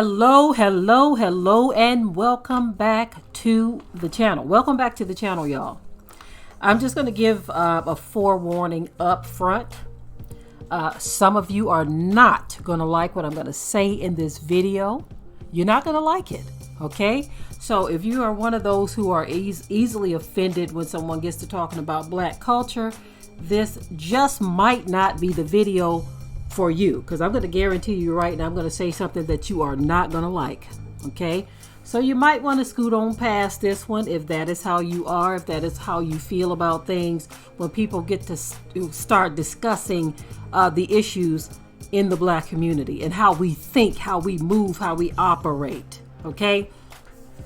Hello, and welcome back to the channel. Welcome back to the channel, y'all. I'm just going to give a forewarning up front. Some of you are not going to like what I'm going to say in this video. You're not going to like it, okay? So if you are one of those who are easily offended when someone gets to talking about black culture, this just might not be the video for you, because I'm going to guarantee you right now I'm going to say something that you are not going to like, okay? So you might want to scoot on past this one if that is how you are, if that is how you feel about things when people get to start discussing the issues in the black community and how we think, how we move, how we operate, okay?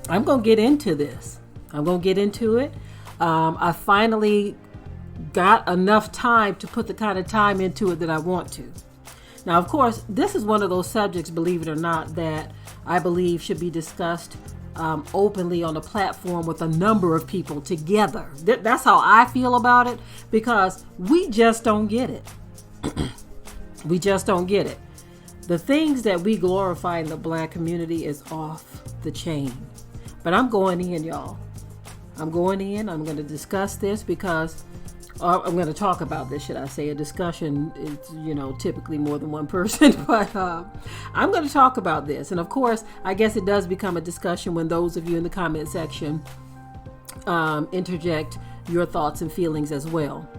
I'm going to get into this. I'm going to get into it. I finally got enough time to put the kind of time into it that I want to. Now, of course, this is one of those subjects, believe it or not, that I believe should be discussed openly on a platform with a number of people together. That's how I feel about it, because we just don't get it. We just don't get it. The things that we glorify in the black community is off the chain. But I'm going in, y'all. I'm going in. I'm going to discuss this because I'm going to talk about this, should I say. A discussion is, typically more than one person, but I'm going to talk about this. And of course, I guess it does become a discussion when those of you in the comment section interject your thoughts and feelings as well.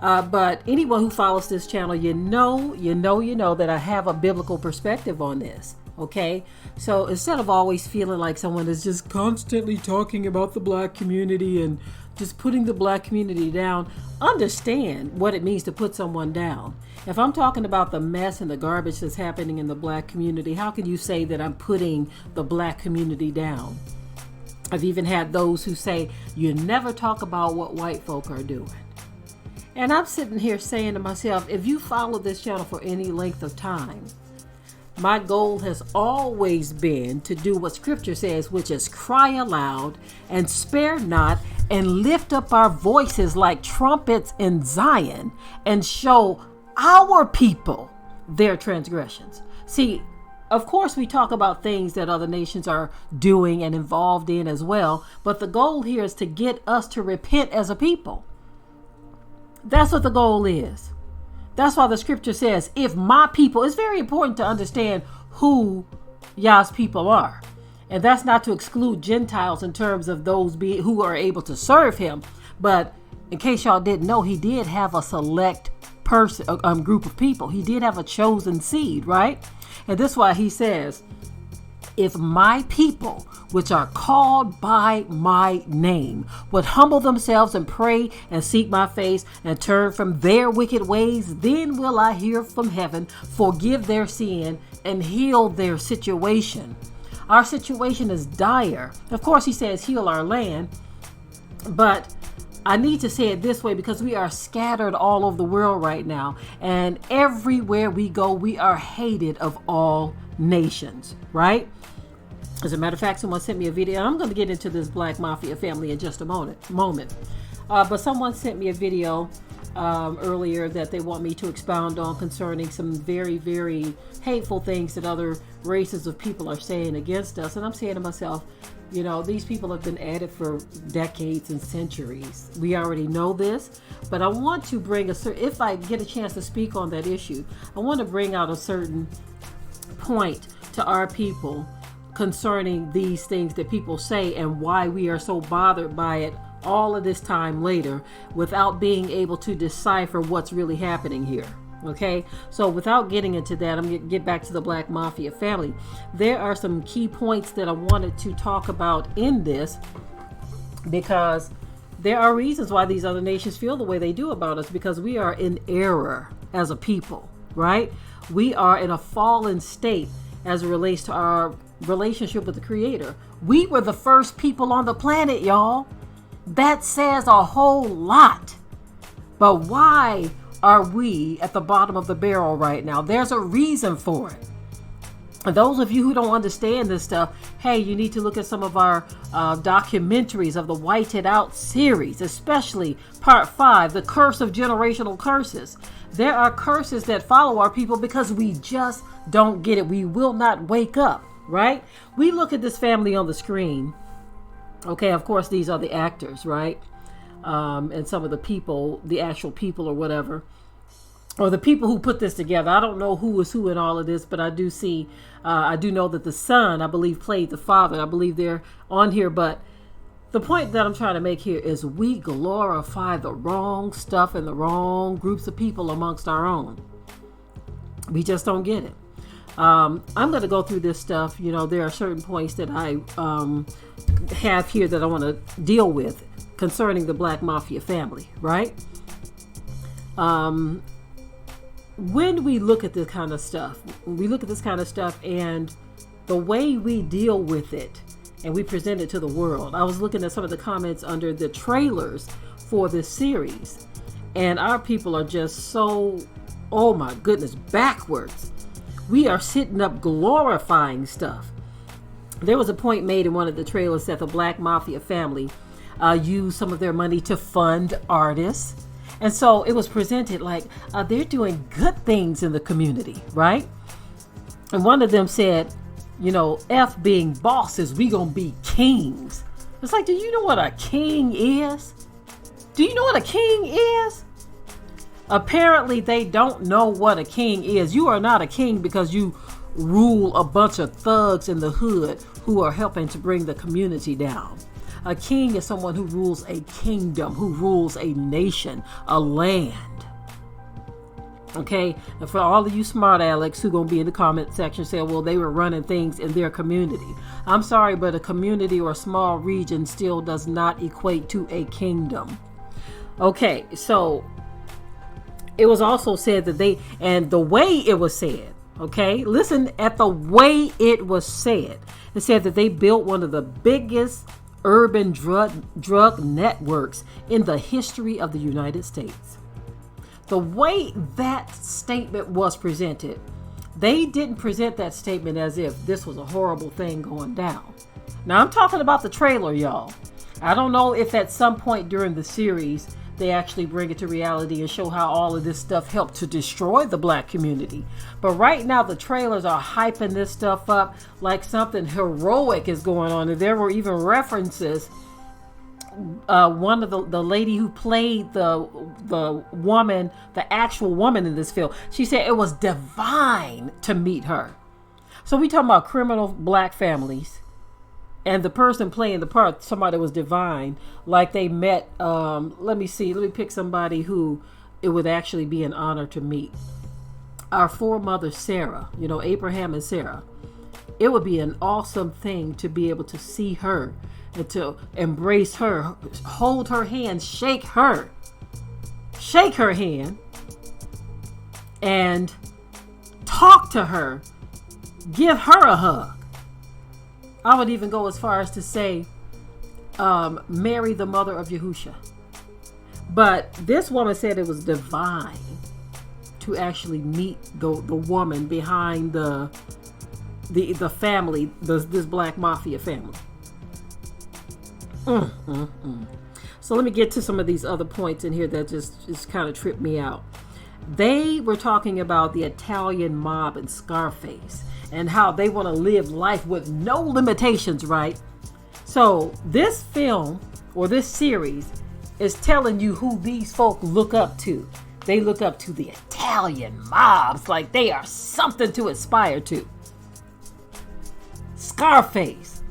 But anyone who follows this channel, you know that I have a biblical perspective on this. Okay, so instead of always feeling like someone is just constantly talking about the black community and just putting the black community down, understand what it means to put someone down. If I'm talking about the mess and the garbage that's happening in the black community, how can you say that I'm putting the black community down? I've even had those who say, you never talk about what white folk are doing. And I'm sitting here saying to myself, if you follow this channel for any length of time, my goal has always been to do what scripture says, which is cry aloud and spare not and lift up our voices like trumpets in Zion and show our people their transgressions. See, of course, we talk about things that other nations are doing and involved in as well, but the goal here is to get us to repent as a people. That's what the goal is. That's why the scripture says, if my people, it's very important to understand who Yah's people are. And that's not to exclude Gentiles in terms of those who are able to serve him. But in case y'all didn't know, he did have a select group of people. He did have a chosen seed, right? And this is why he says, if my people, which are called by my name, would humble themselves and pray and seek my face and turn from their wicked ways, then will I hear from heaven, forgive their sin, and heal their situation. Our situation is dire. Of course, he says heal our land, but I need to say it this way because we are scattered all over the world right now. And everywhere we go, we are hated of all nations, right? As a matter of fact, someone sent me a video. I'm going to get into this Black Mafia family in just a moment. But someone sent me a video earlier that they want me to expound on concerning some very, very hateful things that other races of people are saying against us. And I'm saying to myself, these people have been at it for decades and centuries. We already know this, but I want to bring if I get a chance to speak on that issue, I want to bring out a certain point to our people concerning these things that people say and why we are so bothered by it all of this time later without being able to decipher what's really happening here. Okay, so without getting into that, I'm going to get back to the Black Mafia family. There are some key points that I wanted to talk about in this because there are reasons why these other nations feel the way they do about us, because we are in error as a people, right? We are in a fallen state as it relates to our relationship with the Creator. We were the first people on the planet, y'all. That says a whole lot. But why are we at the bottom of the barrel right now? There's a reason for it. And those of you who don't understand this stuff, hey, you need to look at some of our documentaries of the Whited Out series, especially part 5, The Curse of Generational Curses. There are curses that follow our people because we just don't get it. We will not wake up. right? We look at this family on the screen. Okay, of course, these are the actors, right? And some of the people, the actual people or whatever, or the people who put this together. I don't know who is who in all of this, but I do see, I do know that the son, I believe, played the father. I believe they're on here, but the point that I'm trying to make here is we glorify the wrong stuff and the wrong groups of people amongst our own. We just don't get it. I'm going to go through this stuff. You know, there are certain points that I have here that I want to deal with concerning the Black Mafia family, right? When we look at this kind of stuff, and the way we deal with it and we present it to the world. I was looking at some of the comments under the trailers for this series, and our people are just so, oh my goodness, backwards. We are sitting up glorifying stuff. There was a point made in one of the trailers that the Black Mafia family used some of their money to fund artists. And so it was presented like they're doing good things in the community, right? And one of them said, you know, F being bosses, we gonna be kings. It's like, do you know what a king is? Do you know what a king is? Apparently they don't know what a king is. You are not a king because you rule a bunch of thugs in the hood who are helping to bring the community down. A king is someone who rules a kingdom, who rules a nation, a land. Okay, and for all of you smart Alex who gonna be in the comment section saying, well, they were running things in their community. I'm sorry, but a community or a small region still does not equate to a kingdom. Okay, so it was also said that they, and the way it was said, okay, listen at the way it was said. It said that they built one of the biggest urban drug networks in the history of the United States. The way that statement was presented, they didn't present that statement as if this was a horrible thing going down. Now I'm talking about the trailer, y'all. I don't know if at some point during the series they actually bring it to reality and show how all of this stuff helped to destroy the Black community. But right now the trailers are hyping this stuff up like something heroic is going on. And there were even references. One of the lady who played the woman, the actual woman in this film, she said it was divine to meet her. So we talking about criminal Black families, and the person playing the part, somebody that was divine, like they met, let me pick somebody who it would actually be an honor to meet. Our foremother Sarah, you know, Abraham and Sarah. It would be an awesome thing to be able to see her and to embrace her, hold her hand, shake her hand, and talk to her, give her a hug. I would even go as far as to say, Mary, the mother of Yahusha. But this woman said it was divine to actually meet the woman behind the family, this Black Mafia family. So let me get to some of these other points in here that just kind of tripped me out. They were talking about the Italian mob and Scarface and how they want to live life with no limitations, right? So this film or this series is telling you who these folk look up to. They look up to the Italian mobs like they are something to aspire to. Scarface.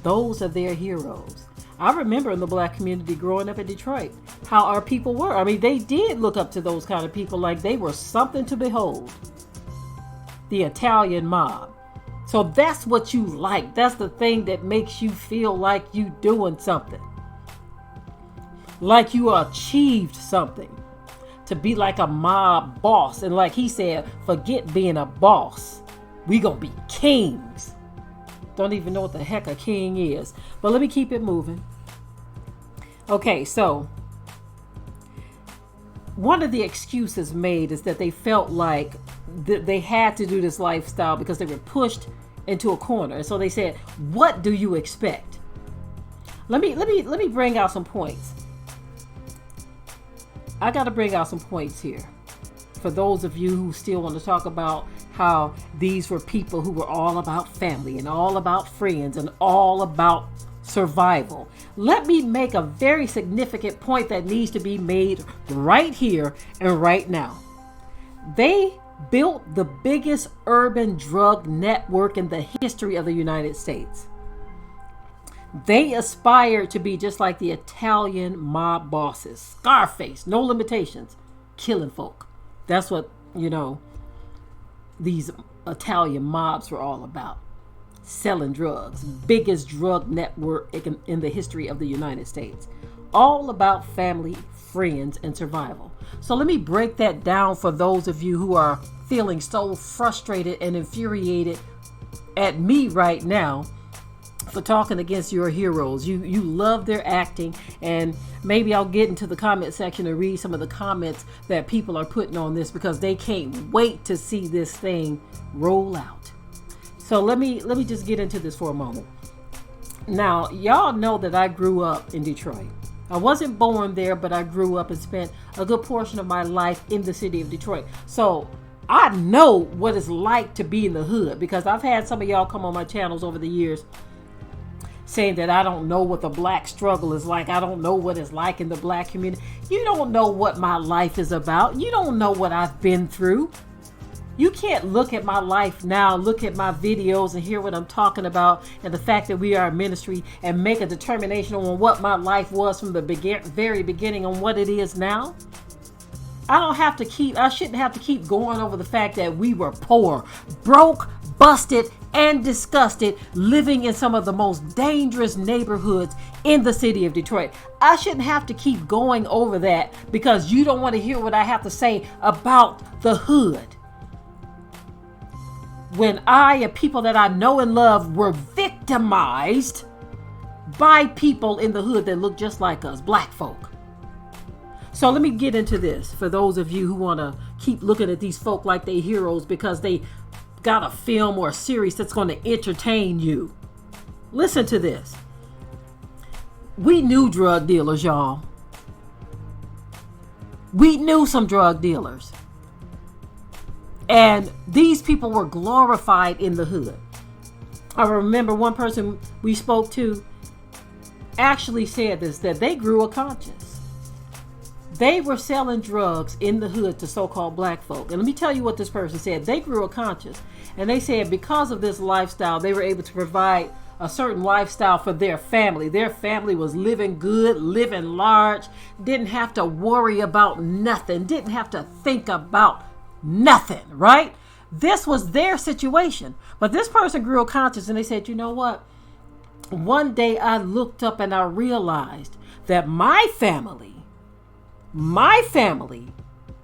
Those are their heroes. I remember in the Black community growing up in Detroit, how our people were. I mean, they did look up to those kind of people like they were something to behold. The Italian mob. So that's what you like. That's the thing that makes you feel like you doing something. Like you achieved something. To be like a mob boss. And like he said, forget being a boss. We gonna be kings. Don't even know what the heck a king is. But let me keep it moving. Okay, so one of the excuses made is that they felt like they had to do this lifestyle because they were pushed into a corner. And so they said, what do you expect? Let me bring out some points. I got to bring out some points here. For those of you who still want to talk about how these were people who were all about family and all about friends and all about survival. Let me make a very significant point that needs to be made right here and right now. They built the biggest urban drug network in the history of the United States. They aspired to be just like the Italian mob bosses. Scarface, no limitations, killing folk. That's what, these Italian mobs were all about. Selling drugs. Biggest drug network in the history of the United States. All about family, friends, and survival. So let me break that down for those of you who are feeling so frustrated and infuriated at me right now for talking against your heroes. You love their acting, and maybe I'll get into the comment section and read some of the comments that people are putting on this because they can't wait to see this thing roll out. So let me just get into this for a moment. Now, y'all know that I grew up in Detroit. I wasn't born there, but I grew up and spent a good portion of my life in the city of Detroit. So I know what it's like to be in the hood, because I've had some of y'all come on my channels over the years saying that I don't know what the black struggle is like. I don't know what it's like in the black community. You don't know what my life is about. You don't know what I've been through. You can't look at my life now, look at my videos and hear what I'm talking about and the fact that we are a ministry and make a determination on what my life was from the very beginning on what it is now. I shouldn't have to keep going over the fact that we were poor, broke, busted, and disgusted, living in some of the most dangerous neighborhoods in the city of Detroit. I shouldn't have to keep going over that because you don't want to hear what I have to say about the hood. When I and people that I know and love were victimized by people in the hood that look just like us, black folk. So let me get into this for those of you who want to keep looking at these folk like they heroes because they got a film or a series that's going to entertain you. Listen to this. We knew drug dealers, y'all. We knew some drug dealers. And these people were glorified in the hood. I remember one person we spoke to actually said this, that they grew a conscience. They were selling drugs in the hood to so-called black folk. And let me tell you what this person said. They grew a conscience. And they said because of this lifestyle, they were able to provide a certain lifestyle for their family. Their family was living good, living large, didn't have to worry about nothing, didn't have to think about nothing, right? This was their situation. But this person grew a conscience and they said, you know what? One day I looked up and I realized that my family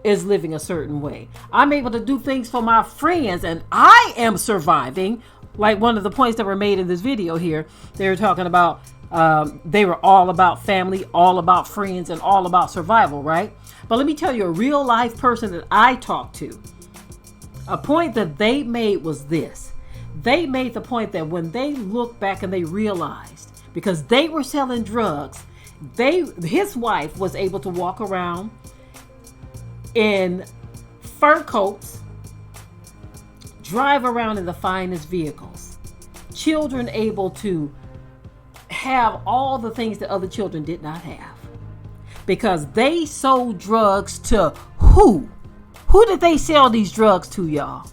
is living a certain way. I'm able to do things for my friends and I am surviving. Like one of the points that were made in this video here, they were talking about they were all about family, all about friends, and all about survival, right? But let me tell you, a real life person that I talked to, a point that they made was this. They made the point that when they looked back and they realized, because they were selling drugs, his wife was able to walk around in fur coats, drive around in the finest vehicles, children able to have all the things that other children did not have. Because they sold drugs to who? Who did they sell these drugs to, y'all?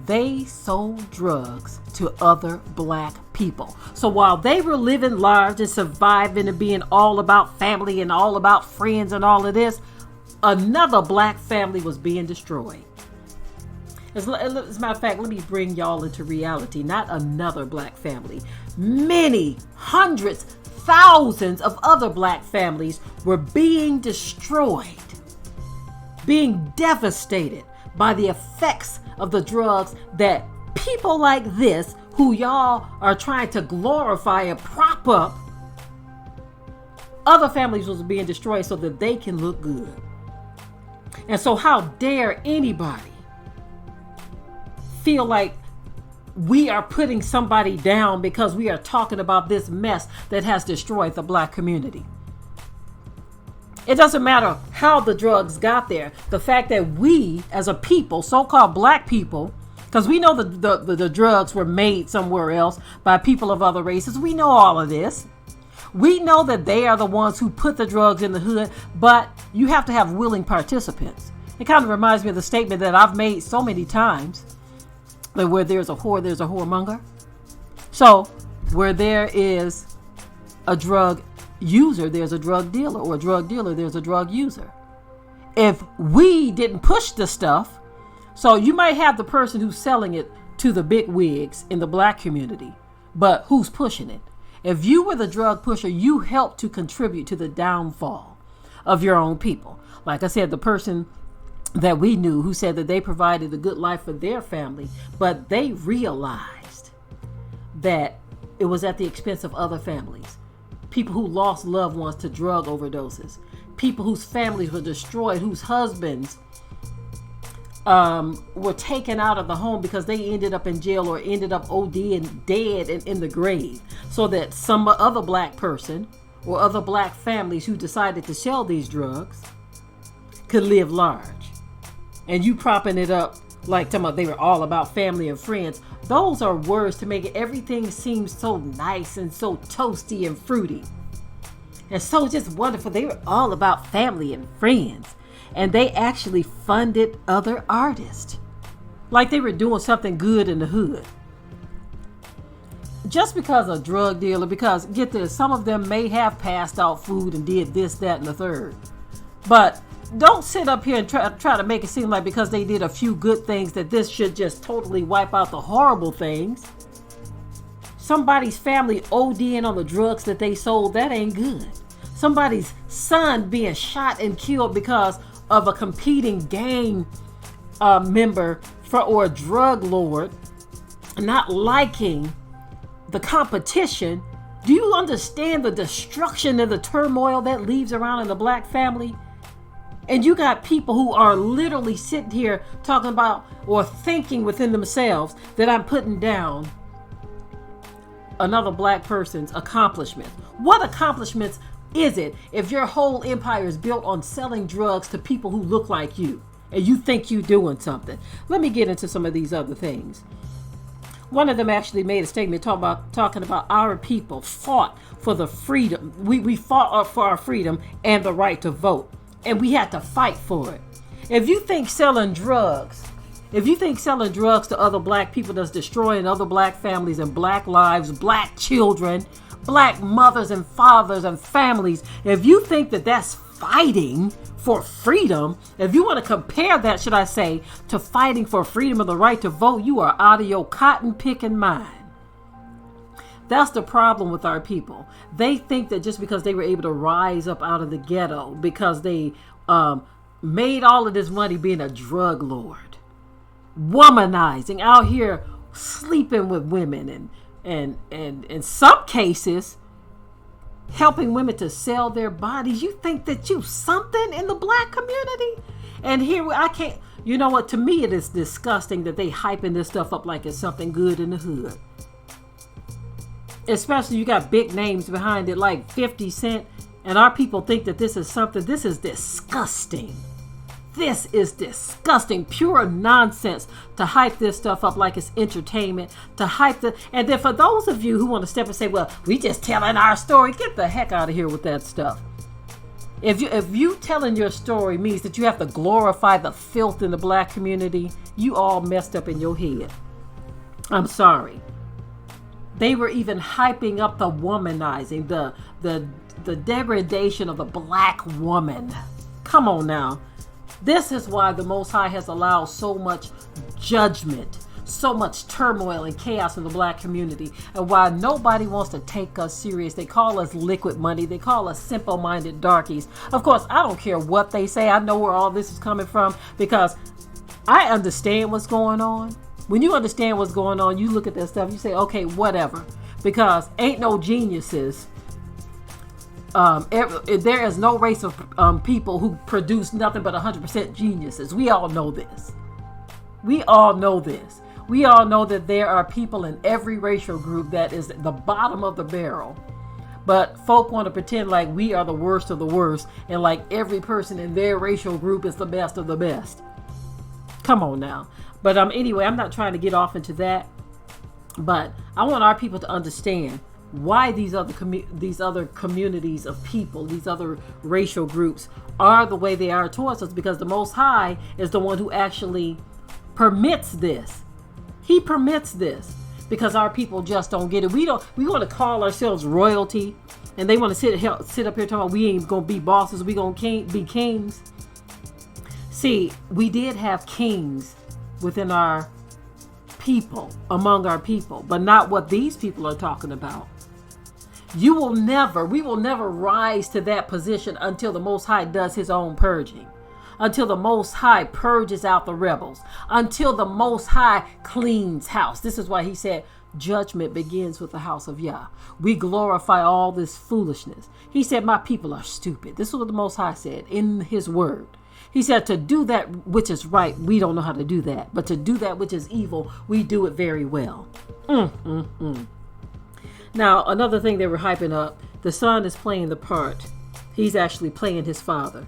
They sold drugs to other black people. So while they were living large and surviving and being all about family and all about friends and all of this, another black family was being destroyed. As a matter of fact, let me bring y'all into reality. Not another black family. Many hundreds, thousands of other black families were being destroyed, being devastated by the effects of the drugs that people like this, who y'all are trying to glorify and prop up, other families was being destroyed so that they can look good. And so how dare anybody feel like we are putting somebody down because we are talking about this mess that has destroyed the black community. It doesn't matter how the drugs got there. The fact that we, as a people, so-called black people, because we know the drugs were made somewhere else by people of other races. We know all of this. We know that they are the ones who put the drugs in the hood, but you have to have willing participants. It kind of reminds me of the statement that I've made so many times, that where there's a whoremonger. So where there is a drug user, there's a drug dealer, or a drug dealer, there's a drug user. If we didn't push the stuff, so you might have the person who's selling it to the big wigs in the black community, but who's pushing it? If you were the drug pusher, you helped to contribute to the downfall of your own people. Like I said, the person that we knew who said that they provided a good life for their family, but they realized that it was at the expense of other families. People who lost loved ones to drug overdoses. People whose families were destroyed, whose husbands were taken out of the home because they ended up in jail or ended up OD and dead and in the grave, so that some other black person or other black families who decided to sell these drugs could live large. And you propping it up like talking about they were all about family and friends. Those are words to make everything seem so nice and so toasty and fruity and so just wonderful. They were all about family and friends. And they actually funded other artists. Like they were doing something good in the hood. Just because a drug dealer, because get this, some of them may have passed out food and did this, that, and the third. But don't sit up here and try to make it seem like because they did a few good things that this should just totally wipe out the horrible things. Somebody's family ODing on the drugs that they sold, that ain't good. Somebody's son being shot and killed because of a competing gang member or a drug lord not liking the competition. Do you understand the destruction and the turmoil that leaves around in the black family? And you got people who are literally sitting here talking about or thinking within themselves that I'm putting down another black person's accomplishments. What accomplishments is it if your whole empire is built on selling drugs to people who look like you and you think you're doing something? Let me get into some of these other things. One of them actually made a statement talking about our people fought for the freedom. We fought for our freedom and the right to vote, and we had to fight for it. If you think selling drugs to other black people that's destroying other black families and black lives, black children, black mothers and fathers and families, if you think that that's fighting for freedom, if you want to compare that, should I say, to fighting for freedom and the right to vote, you are out of your cotton picking mind. That's the problem with our people. They think that just because they were able to rise up out of the ghetto, because they made all of this money being a drug lord, womanizing, out here sleeping with women, and in some cases helping women to sell their bodies. You think that you something in the black community? And here I can't, you know what, to me it is disgusting that they hyping this stuff up like it's something good in the hood. Especially you got big names behind it like 50 Cent, and our people think that this is something. This is disgusting. This is disgusting, pure nonsense to hype this stuff up like it's entertainment, to hype and then for those of you who want to step and say, well, we just telling our story, get the heck out of here with that stuff. If you telling your story means that you have to glorify the filth in the black community, you all messed up in your head. I'm sorry. They were even hyping up the womanizing, the degradation of the black woman. Come on now. This is why the Most High has allowed so much judgment, so much turmoil and chaos in the black community, and why nobody wants to take us serious. They call us liquid money. They call us simple-minded darkies. Of course, I don't care what they say. I know where all this is coming from because I understand what's going on. When you understand what's going on, you look at that stuff, you say, okay, whatever, because ain't no geniuses. There is no race of people who produce nothing but 100% geniuses. We all know this. We all know this. We all know that there are people in every racial group that is the bottom of the barrel. But folk want to pretend like we are the worst of the worst, and like every person in their racial group is the best of the best. Come on now. But anyway, I'm not trying to get off into that. But I want our people to understand why these other communities of people, these other racial groups are the way they are towards us, because the Most High is the one who actually permits this. He permits this because our people just don't get it. We want to call ourselves royalty, and they want to sit up here talking about we ain't gonna be bosses, we gonna be kings. See, we did have kings within our people, among our people, but not what these people are talking about. We will never rise to that position until the Most High does his own purging, until the Most High purges out the rebels, until the Most High cleans house. This is why he said judgment begins with the house of Yah. We glorify all this foolishness. He said my people are stupid. This is what the Most High said in his word. He said to do that which is right, we don't know how to do that. But to do that which is evil, we do it very well. Now, another thing they were hyping up, the son is playing the part. He's actually playing his father.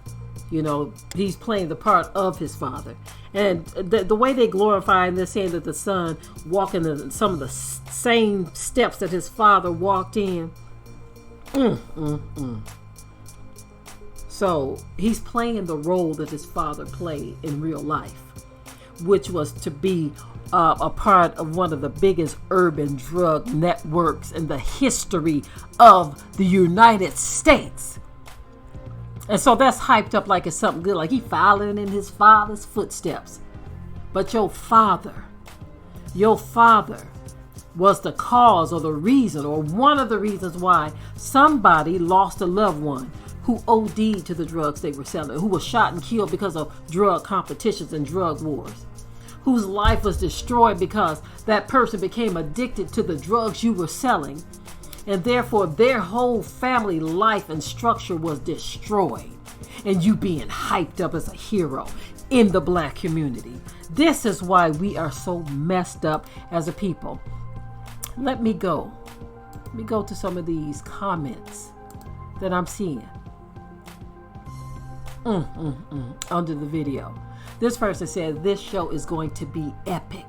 You know, he's playing the part of his father. And the way they glorify, and they're saying that the son walking in some of the same steps that his father walked in. So he's playing the role that his father played in real life, which was to be a part of one of the biggest urban drug networks in the history of the United States. And so that's hyped up like it's something good, like he following in his father's footsteps. But your father was the cause or the reason or one of the reasons why somebody lost a loved one who OD'd to the drugs they were selling, who was shot and killed because of drug competitions and drug wars, whose life was destroyed because that person became addicted to the drugs you were selling, and therefore their whole family life and structure was destroyed, and you being hyped up as a hero in the black community. This is why we are so messed up as a people. Let me go to some of these comments that I'm seeing under the video. This person said this show is going to be epic.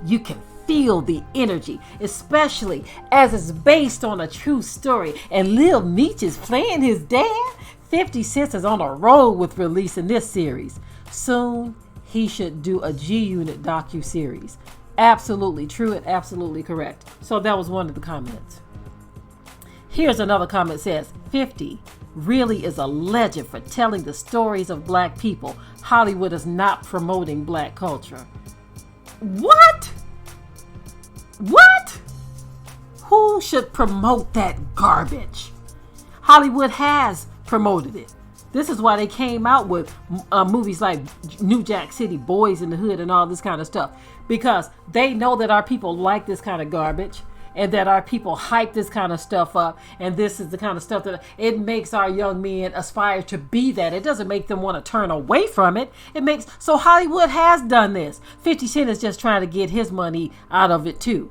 You can feel the energy, especially as it's based on a true story and Lil Meech is playing his dad. 50 Cent is on a roll with releasing this series. Soon he should do a G-Unit docu-series. Absolutely true and absolutely correct. So that was one of the comments. Here's another comment that says 50 really is a legend for telling the stories of black people. Hollywood is not promoting black culture. What? Who should promote that garbage? Hollywood has promoted it. This is why they came out with movies like New Jack City, Boys in the Hood, and all this kind of stuff. Because they know that our people like this kind of garbage, and that our people hype this kind of stuff up, and this is the kind of stuff that it makes our young men aspire to be that. It doesn't make them want to turn away from it. So Hollywood has done this. 50 Cent is just trying to get his money out of it too,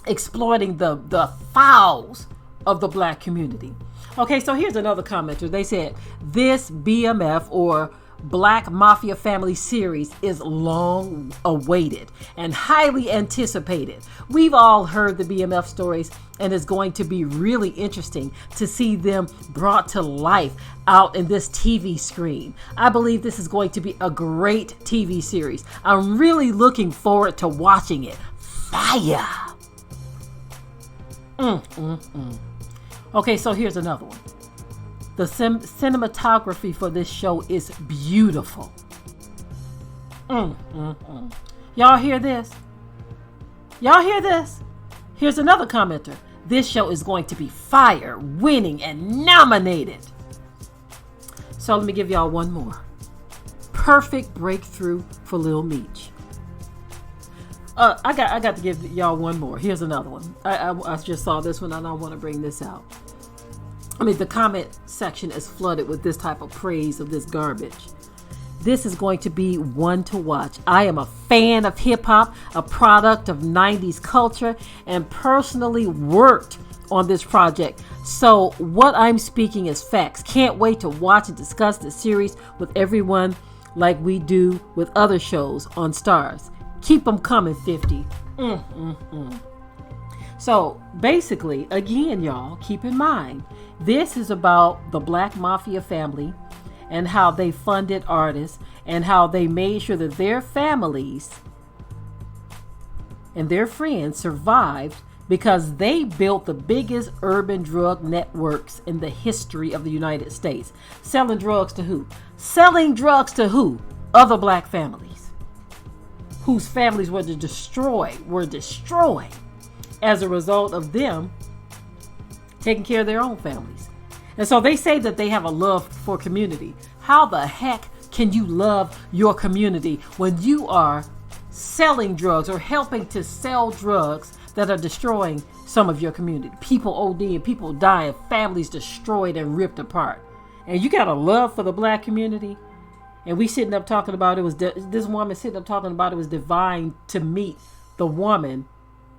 exploiting the fouls of the black community. Okay, so here's another commenter. They said this BMF or Black Mafia Family series is long awaited and highly anticipated. We've all heard the BMF stories, and it's going to be really interesting to see them brought to life out in this TV screen. I believe this is going to be a great TV series. I'm really looking forward to watching it. Fire! Okay, so here's another one. The cinematography for this show is beautiful. Y'all hear this? Here's another commenter. This show is going to be fire, winning, and nominated. So let me give y'all one more. Perfect breakthrough for Lil Meech. I got to give y'all one more. Here's another one. I just saw this one and I want to bring this out. I mean, the comment section is flooded with this type of praise of this garbage. This is going to be one to watch. I am a fan of hip hop, a product of 90s culture, and personally worked on this project. So what I'm speaking is facts. Can't wait to watch and discuss the series with everyone like we do with other shows on Stars. Keep them coming, 50. So basically, again, y'all, keep in mind, this is about the Black Mafia family and how they funded artists and how they made sure that their families and their friends survived because they built the biggest urban drug networks in the history of the United States. Selling drugs to who? Selling drugs to who? Other black families whose families were destroyed as a result of them taking care of their own families. And so they say that they have a love for community. How the heck can you love your community when you are selling drugs or helping to sell drugs that are destroying some of your community? People ODing, people dying, families destroyed and ripped apart. And you got a love for the black community? And we sitting up talking about this woman sitting up talking about it was divine to meet the woman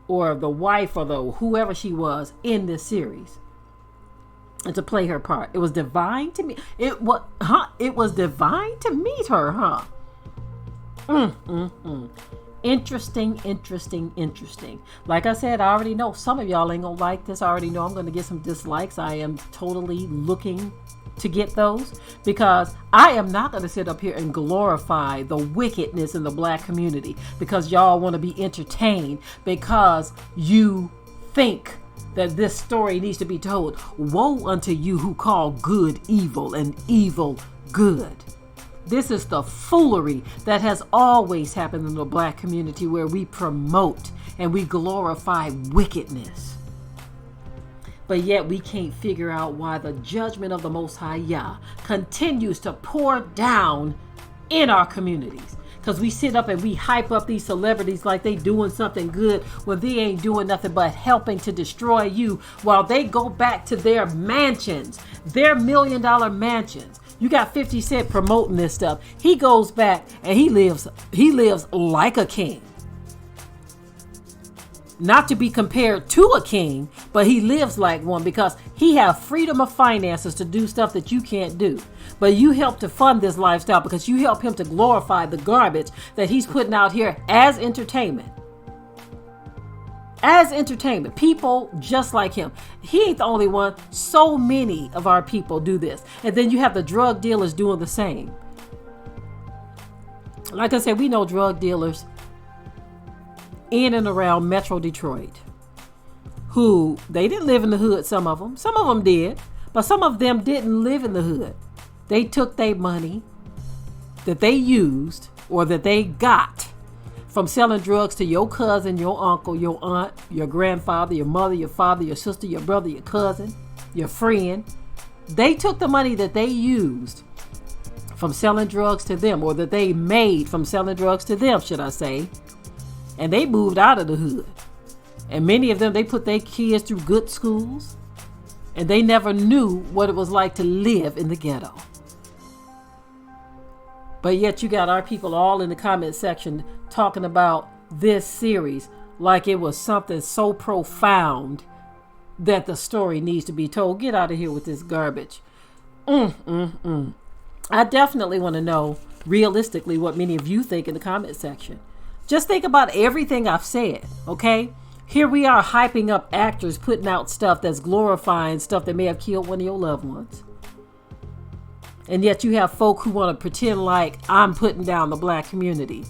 or the wife or the whoever she was in this series and to play her part. It was divine to me. It was divine to meet her, huh? Interesting. Like I said, I already know some of y'all ain't gonna like this. I already know I'm gonna get some dislikes. I am totally looking to get those because I am not going to sit up here and glorify the wickedness in the black community because y'all want to be entertained, because you think that this story needs to be told. Woe unto you who call good evil and evil good. This is the foolery that has always happened in the black community, where we promote and we glorify wickedness. But yet we can't figure out why the judgment of the Most High Yah continues to pour down in our communities. Because we sit up and we hype up these celebrities like they doing something good when they ain't doing nothing but helping to destroy you, while they go back to their mansions, their $1 million mansions. You got 50 Cent promoting this stuff. He goes back and he lives like a king. Not to be compared to a king, but he lives like one because he has freedom of finances to do stuff that you can't do. But you help to fund this lifestyle because you help him to glorify the garbage that he's putting out here as entertainment. As entertainment, people just like him. He ain't the only one. So many of our people do this. And then you have the drug dealers doing the same. Like I said, we know drug dealers in and around Metro Detroit who they didn't live in the hood. Some of them did, but some of them didn't live in the hood. They took their money that they used or that they got from selling drugs to your cousin, your uncle, your aunt, your grandfather, your mother, your father, your sister, your brother, your cousin, your friend. They took the money that they used from selling drugs to them, or that they made from selling drugs to them, should I say, and they moved out of the hood. And many of them, they put their kids through good schools, and they never knew what it was like to live in the ghetto. But yet you got our people all in the comment section talking about this series like it was something so profound that the story needs to be told. Get out of here with this garbage. I definitely want to know realistically what many of you think in the comment section. Just think about everything I've said, okay? Here we are hyping up actors, putting out stuff that's glorifying stuff that may have killed one of your loved ones. And yet you have folk who want to pretend like I'm putting down the black community.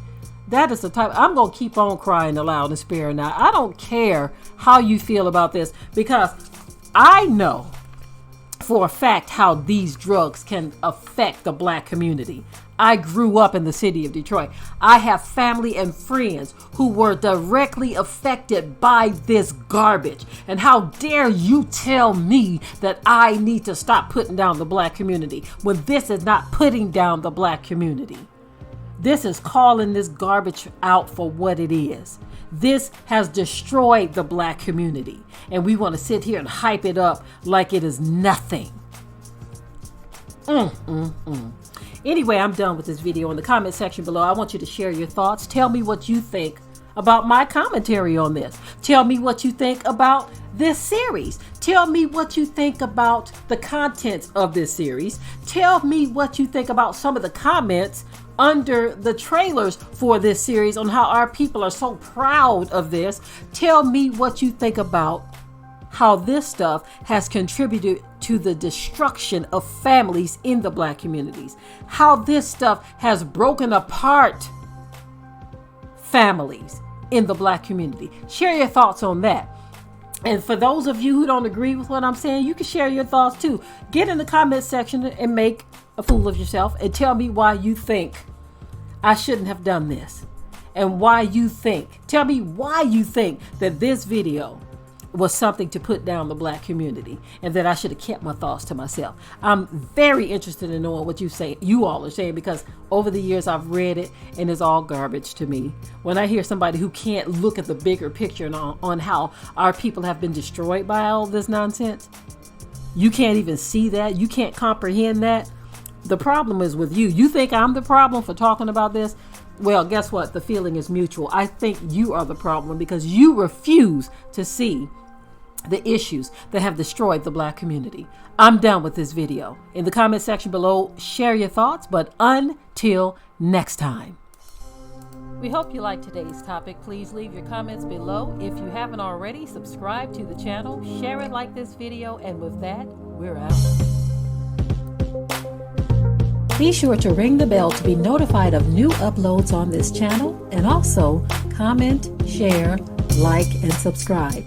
That is the type. I'm going to keep on crying aloud and sparing now. I don't care how you feel about this, because I know for a fact how these drugs can affect the black community. I grew up in the city of Detroit. I have family and friends who were directly affected by this garbage. And how dare you tell me that I need to stop putting down the black community when this is not putting down the black community. This is calling this garbage out for what it is. This has destroyed the black community, and we want to sit here and hype it up like it is nothing. Anyway, I'm done with this video. In the comment section below, I want you to share your thoughts. Tell me what you think about my commentary on this. Tell me what you think about this series. Tell me what you think about the contents of this series. Tell me what you think about some of the comments under the trailers for this series on how our people are so proud of this. Tell me what you think about how this stuff has contributed to the destruction of families in the Black communities. How this stuff has broken apart families in the Black community. Share your thoughts on that. And for those of you who don't agree with what I'm saying, you can share your thoughts too. Get in the comment section and make a fool of yourself and tell me why you think I shouldn't have done this. And tell me why you think that this video was something to put down the Black community and that I should have kept my thoughts to myself. I'm very interested in knowing what you all are saying, because over the years I've read it and it's all garbage to me. When I hear somebody who can't look at the bigger picture and on how our people have been destroyed by all this nonsense, you can't even see that. You can't comprehend that. The problem is with you. You think I'm the problem for talking about this? Well, guess what? The feeling is mutual. I think you are the problem because you refuse to see the issues that have destroyed the Black community. I'm done with this video. In the comment section below, share your thoughts, but until next time. We hope you liked today's topic. Please leave your comments below. If you haven't already, subscribe to the channel, share it like this video, and with that, we're out. Be sure to ring the bell to be notified of new uploads on this channel, and also comment, share, like, and subscribe.